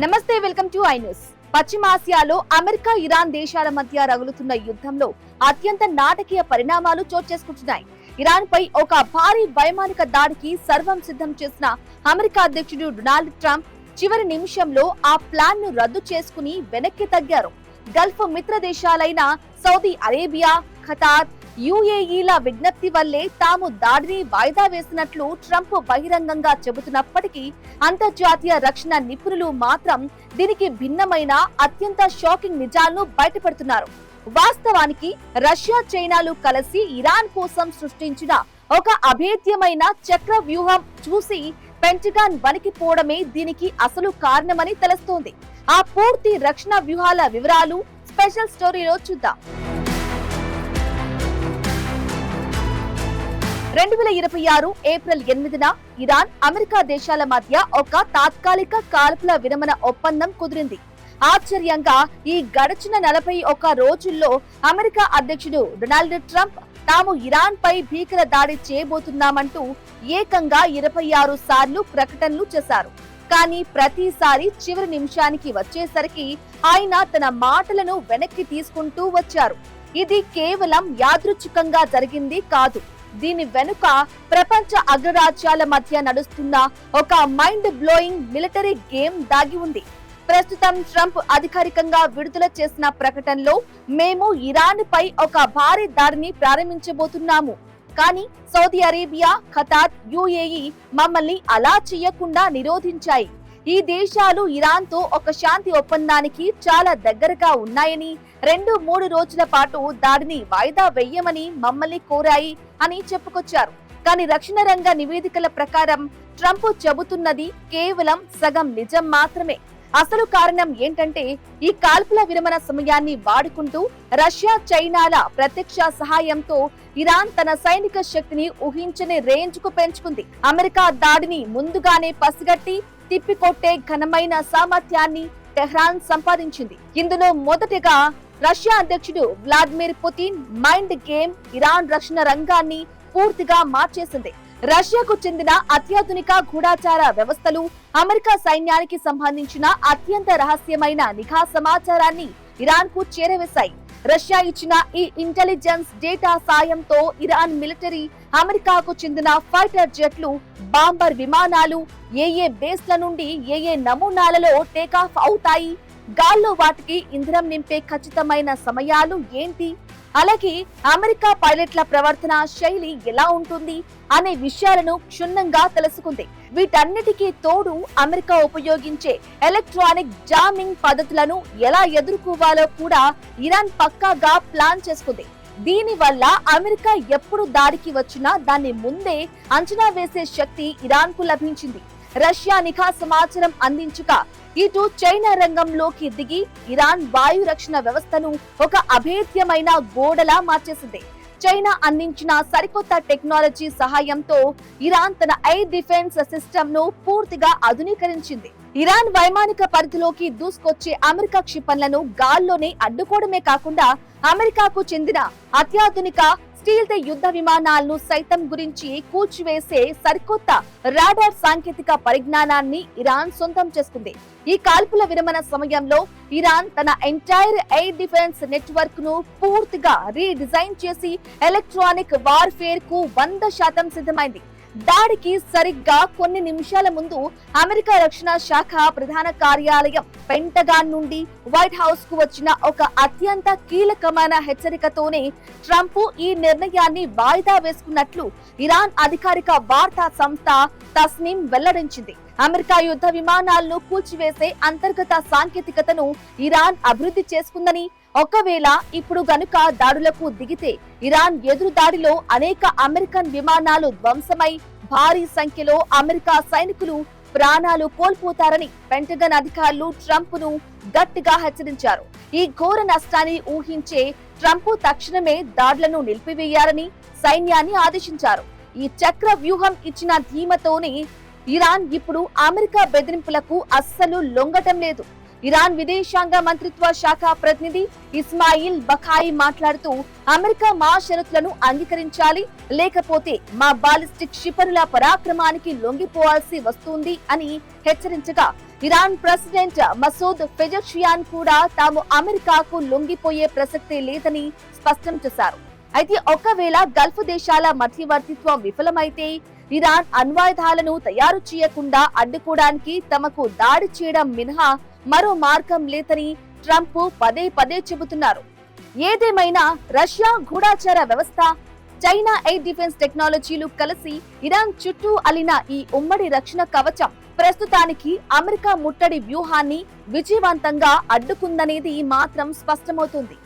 నమస్తే, welcome to I news. పశ్చిమాసియాలో America, Iran దేశాల మధ్య రగులుతున్న యుద్ధంలో అత్యంత నాటకీయ పరిణామాలు చోటు చేసుకుంటున్నాయి. ఇరాన్ పై ఒక భారీ వైమానిక దాడికి సర్వం సిద్ధం చేసిన అమెరికా అధ్యక్షుడు డొనాల్డ్ ట్రంప్ చివరి నిమిషంలో ఆ ప్లాన్ ను రద్దు చేసుకుని వెనక్కి తగ్గారు. గల్ఫ్ మిత్ర దేశాలైన సౌదీ అరేబియా, ఖతార్, యుఏఈల విజ్ఞప్తి వల్లే తాము దాడిని వాయిదా వేసినట్లు ట్రంప్ బహిరంగంగా చెబుతున్నప్పటికీ అంతర్జాతీయ రక్షణ నిపుణులు మాత్రం దీనికి భిన్నమైన అత్యంత షాకింగ్ నిజాలను బయటపెడుతున్నారు. వాస్తవానికి రష్యా, చైనాలు కలిసి ఇరాన్ కోసం సృష్టించిన ఒక అభేద్యమైన చక్ర వ్యూహం చూసి పెంటగాన్ వణికిపోవడమే దీనికి అసలు కారణమని తెలుస్తోంది. ఆ పూర్తి రక్షణ వ్యూహాల వివరాలు స్పెషల్ స్టోరీలో చూద్దాం. 2026 ఏప్రిల్ 8న ఇరాన్, అమెరికా దేశాల మధ్య ఒక తాత్కాలిక కాల్పుల విరమణ ఒప్పందం కుదిరింది. ఆశ్చర్యంగా ఈ గడిచిన 41 రోజుల్లో అమెరికా అధ్యక్షుడు డొనాల్డ్ ట్రంప్ తాము ఇరాన్ పై భీకర దాడి చేయబోతున్నామంటూ ఏకంగా 26 సార్లు ప్రకటనలు చేశారు. కానీ ప్రతిసారి చివరి నిమిషానికి వచ్చేసరికి ఆయన తన మాటలను వెనక్కి తీసుకుంటూ వచ్చారు. ఇది కేవలం యాదృచ్ఛికంగా జరిగింది కాదు. దీని వెనుక ప్రపంచ అగ్రరాజ్యాల మధ్య నడుస్తున్న ఒక మైండ్ బ్లోయింగ్ మిలిటరీ గేమ్ దాగి ఉంది. ప్రస్తుతం ట్రంప్ అధికారికంగా విడుదల చేసిన ప్రకటనలో మేము ఇరాన్ పై ఒక భారీ దాడిని ప్రారంభించబోతున్నాము, కానీ సౌదీ అరేబియా, ఖతార్, యుఏఈ మమ్మల్ని అలా చేయకుండా నిరోధించాయి. ఈ దేశాలు ఇరాన్ తో ఒక శాంతి ఒప్పందానికి చాలా దగ్గరగా ఉన్నాయని, 2-3 రోజుల పాటు దాడిని వాయిదా వేయమని మమ్మల్ని కోరాయి అని చెప్పుకొచ్చారు. కానీ రక్షణ రంగ నివేదికల ప్రకారం ట్రంప్ చెబుతున్నది కేవలం సగం నిజం మాత్రమే. అసలు కారణం ఏంటంటే ఈ కాల్పుల విరమణ సమయాన్ని వాడుకుంటూ రష్యా, చైనాల ప్రత్యక్ష సహాయంతో ఇరాన్ తన సైనిక శక్తిని ఊహించని రేంజ్ కు పెంచుకుంది. అమెరికా దాడిని ముందుగానే పసిగట్టి తిప్పికొట్టే ఘనమైన సామర్థ్యాన్ని టెహ్రాన్ సంపాదించింది. ఇందులో మొదటిగా రష్యా అధ్యక్షుడు Vladimir Putin mind game Iran రక్షణ రంగాన్ని పూర్తిగా మార్చేసింది. రష్యాకు చెందిన అత్యాధునిక గూఢాచార వ్యవస్థలు, అమెరికా సైన్యానికి సంబంధించిన అత్యంత రహస్యమైన నిఘా సమాచారాన్ని ఇరాన్ కు చేరవేశాయి. రష్యా ఇచ్చిన ఈ ఇంటెలిజెన్స్ డేటా సాయంతో ఇరాన్ మిలిటరీ అమెరికాకు చెందిన ఫైటర్ జెట్లు, బాంబర్ విమానాలు ఏ బేస్ల నుండి ఏ నమూనాలలో టేకాఫ్ అవుతాయి, గాల్లో వాటికి ఇంధనం నింపే ఖచ్చితమైన సమయాలు ఏంటి, అలాగే అమెరికా పైలట్ల ప్రవర్తన శైలి ఎలా ఉంటుంది అనే విషయాలను క్షుణ్ణంగా తెలుసుకుంది. వీటన్నిటికీ తోడు అమెరికా ఉపయోగించే ఎలక్ట్రానిక్ జామింగ్ పద్ధతులను ఎలా ఎదుర్కోవాలో కూడా ఇరాన్ పక్కాగా ప్లాన్ చేసుకుంది. దీని వల్ల అమెరికా ఎప్పుడు దాడికి వచ్చినా దాన్ని ముందే అంచనా వేసే శక్తి ఇరాన్ కు లభించింది. రష్యా నిఘా సమాచారం అందించక ఇటు చైనా రంగంలోకి దిగి ఇరాన్ వాయు రక్షణ వ్యవస్థను ఒక అభేద్యమైన గోడలా మార్చేసింది. చైనా అందించిన సరికొత్త టెక్నాలజీ సహాయంతో ఇరాన్ తన ఎయిర్ డిఫెన్స్ సిస్టమ్ ను పూర్తిగా ఆధునీకరించింది. ఇరాన్ వైమానిక పరిధిలోకి దూసుకొచ్చే అమెరికా క్షిపణులను గాల్లోనే అడ్డుకోవడమే కాకుండా అమెరికాకు చెందిన అత్యాధునిక స్టీల్త్ యుద్ధ విమానాలను సైతం గురించి కూల్చివేసే సరికొత్త రాడార్ సాంకేతిక పరిజ్ఞానాన్ని ఇరాన్ సొంతం చేసుకుంది. ఈ కాల్పుల విరమణ సమయంలో ఇరాన్ తన ఎంటైర్ ఎయిర్ డిఫెన్స్ నెట్వర్క్ ను పూర్తిగా రీడిజైన్ చేసి ఎలక్ట్రానిక్ వార్ఫేర్ కు 100% సిద్ధమైంది. దాడికి సరిగ్గా కొన్ని నిమిషాల ముందు అమెరికా రక్షణ శాఖ ప్రధాన కార్యాలయం పెంటగాన్ నుండి వైట్ హౌస్ కు వచ్చిన ఒక అత్యంత కీలకమైన హెచ్చరికతోనే ట్రంప్ ఈ నిర్ణయాన్ని వాయిదా వేసుకున్నట్లు ఇరాన్ అధికారిక వార్తా సంస్థ తస్నీమ్ వెల్లడించింది. అమెరికా యుద్ధ విమానాలను కూల్చివేసే అంతర్గత సాంకేతికతను ఇరాన్ అభివృద్ధి చేసుకుందని, ఒకవేళ ఇప్పుడు గనుక దాడులకు దిగితే ఇరాన్ ఎదురు దాడిలో అనేక అమెరికన్ విమానాలు ధ్వంసమై భారీ సంఖ్యలో అమెరికా సైనికులు ప్రాణాలు కోల్పోతారని పెంటగన్ అధికారులు ట్రంప్ ను గట్టిగా హెచ్చరించారు. ఈ ఘోర నష్టాన్ని ఊహించే ట్రంప్ తక్షణమే దాడులను నిలిపివేయాలని సైన్యాన్ని ఆదేశించారు. ఈ చక్ర వ్యూహం ఇచ్చిన ధీమతోనే ఇరాన్ ఇప్పుడు అమెరికా బెదిరింపులకు అస్సలు లొంగటం లేదు. ఇరాన్ విదేశాంగ మంత్రిత్వ శాఖ ప్రతినిధి ఇస్మాయిల్ బఖాయి మాట్లాడుతూ అమెరికా మా షరతులను అంగీకరించాలి, లేకపోతే మా బాలిస్టిక్ క్షిపణుల పరాక్రమానికి లొంగిపోవాల్సి వస్తుంది అని హెచ్చరించగా, ఇరాన్ ప్రెసిడెంట్ మసూద్ పెజెషియాన్ కూడా తాము అమెరికాకు లొంగిపోయే ప్రసక్తే లేదని స్పష్టం చేశారు. అయితే ఒకవేళ గల్ఫ్ దేశాల మధ్యవర్తిత్వం విఫలమైతే ఇరాన్ అణ్వాయుధాలను తయారు చేయకుండా అడ్డుకోవడానికి తమకు దాడి చేయడం మినహా మరో మార్గం లేదని ట్రంప్ పదే పదే చెబుతున్నారు. ఏదేమైనా రష్యా గూఢాచార వ్యవస్థ, చైనా ఎయిర్ డిఫెన్స్ టెక్నాలజీలు కలిసి ఇరాన్ చుట్టూ అలిన ఈ ఉమ్మడి రక్షణ కవచం ప్రస్తుతానికి అమెరికా ముట్టడి వ్యూహాన్ని విజయవంతంగా అడ్డుకుందనేది మాత్రం స్పష్టమవుతుంది.